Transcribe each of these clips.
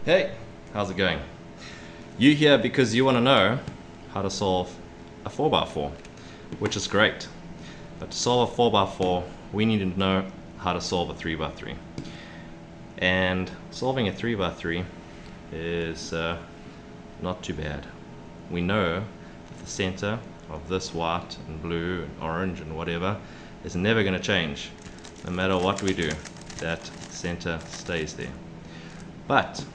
Hey, how's it going? You here because you want to know how to solve a 4x4, which is great. But to solve a 4x4, we need to know how to solve a 3x3. And solving a 3x3 is not too bad. We know that the center of this white and blue and orange and whatever is never going to change. No matter what we do, that center stays there. But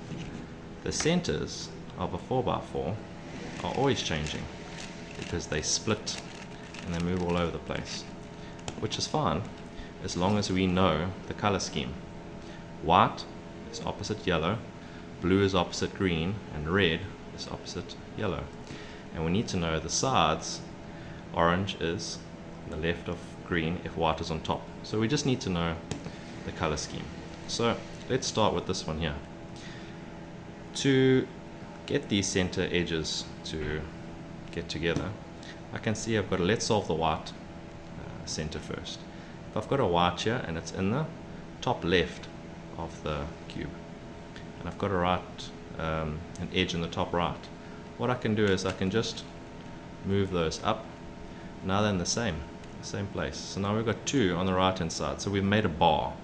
the centers of a 4x4 are always changing because they split and they move all over the place, which is fine as long as we know the color scheme. White is opposite yellow, blue is opposite green, and red is opposite yellow. And we need to know the sides. Orange is the left of green if white is on top. So we just need to know the color scheme. So let's start with this one here. To get these center edges to get together, I can see I've got to, let's solve the white center first. If I've got a white here and it's in the top left of the cube, and I've got to write an edge in the top right, what I can do is I can just move those up. Now they're in the same place. So now we've got two on the right hand side, so we've made a bar.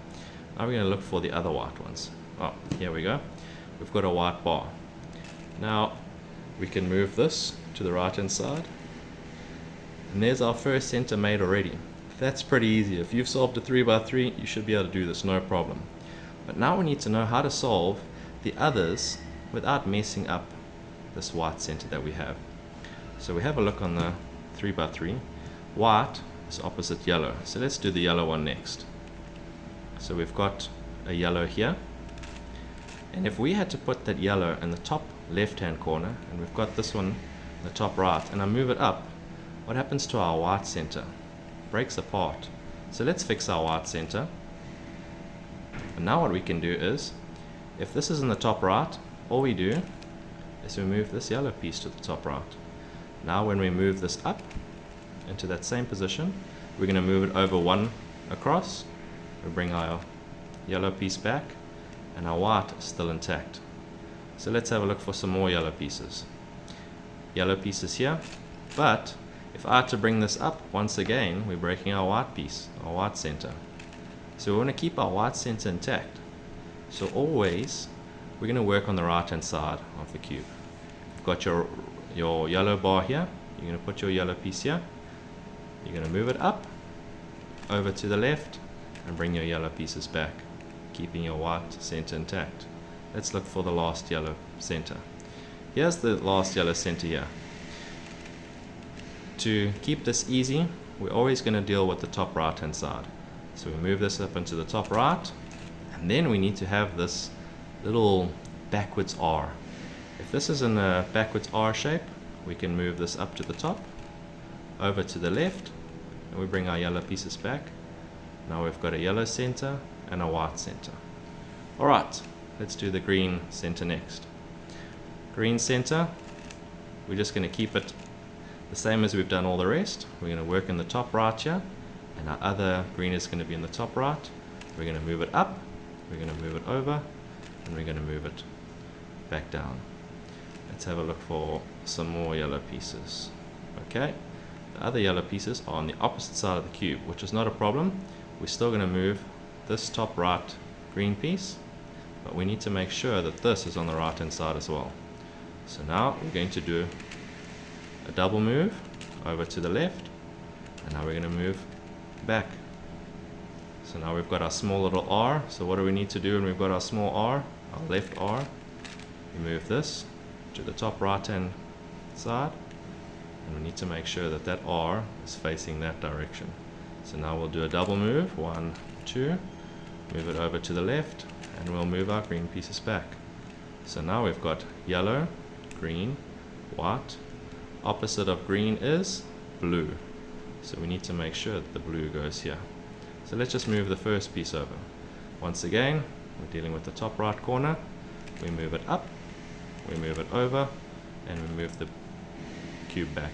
Now we're going to look for the other white ones. Oh, here we go. We've got a white bar. Now we can move this to the right hand side, and there's our first center made already. That's pretty easy. If you've solved a 3x3, you should be able to do this, no problem. But now we need to know how to solve the others without messing up this white center that we have. So we have a look on the 3x3. White is opposite yellow, so let's do the yellow one next. So we've got a yellow here, and if we had to put that yellow in the top left hand corner, and we've got this one in the top right, and I move it up, what happens to our white center? It breaks apart. So let's fix our white center. And now what we can do is, if this is in the top right, all we do is we move this yellow piece to the top right. Now when we move this up into that same position, we're going to move it over one across. We bring our yellow piece back, and our white is still intact. So let's have a look for some more yellow pieces. Yellow pieces here, but if I had to bring this up, once again, we're breaking our white piece, our white center. So we want to keep our white center intact. So always, we're going to work on the right hand side of the cube. You've got your yellow bar here, you're going to put your yellow piece here, you're going to move it up, over to the left, and bring your yellow pieces back, keeping your white center intact. Let's look for the last yellow center. Here's the last yellow center here. To keep this easy, we're always going to deal with the top right hand side. So we move this up into the top right, and then we need to have this little backwards R. If this is in a backwards R shape, we can move this up to the top, over to the left, and we bring our yellow pieces back. Now we've got a yellow center and a white center. Alright, let's do the green center next. Green center, we're just going to keep it the same as we've done all the rest. We're going to work in the top right here, and our other green is going to be in the top right. We're going to move it up, we're going to move it over, and we're going to move it back down. Let's have a look for some more yellow pieces. Okay, the other yellow pieces are on the opposite side of the cube, which is not a problem. We're still going to move this top right green piece, but we need to make sure that this is on the right hand side as well. So now we're going to do a double move over to the left, and now we're going to move back. So now we've got our small little R. So what do we need to do when we've got our small R, our left R? We move this to the top right hand side, and we need to make sure that that R is facing that direction. So now we'll do a double move, 1, 2, move it over to the left, and we'll move our green pieces back. So now we've got yellow, green, white. Opposite of green is blue. So we need to make sure that the blue goes here. So let's just move the first piece over. Once again, we're dealing with the top right corner. We move it up, we move it over, and we move the cube back.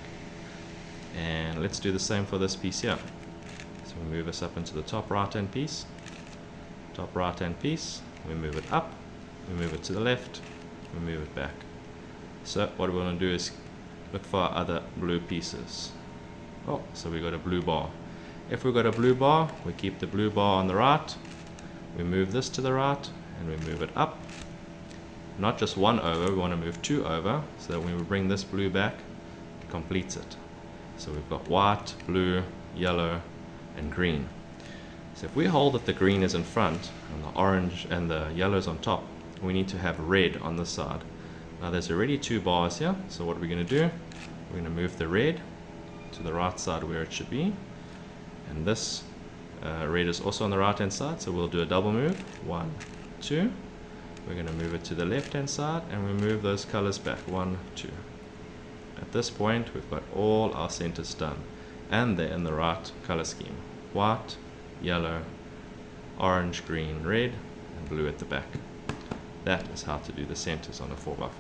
And let's do the same for this piece here. So we move this up into the top right hand piece, we move it up, we move it to the left, we move it back. So what we want to do is look for our other blue pieces. Oh, so we got a blue bar. If we've got a blue bar, we keep the blue bar on the right, we move this to the right, and we move it up. Not just one over, we want to move two over, so that when we bring this blue back, it completes it. So we've got white, blue, yellow, and green. So if we hold that the green is in front, and the orange and the yellow is on top, we need to have red on this side. Now there's already two bars here, so what we're going to do, we're going to move the red to the right side where it should be, and this red is also on the right hand side, so we'll do a double move, 1, 2. We're going to move it to the left hand side, and we move those colors back, 1, 2. At this point we've got all our centers done, and they're in the right color scheme: white, yellow, orange, green, red, and blue at the back. That is how to do the centers on a 4x4.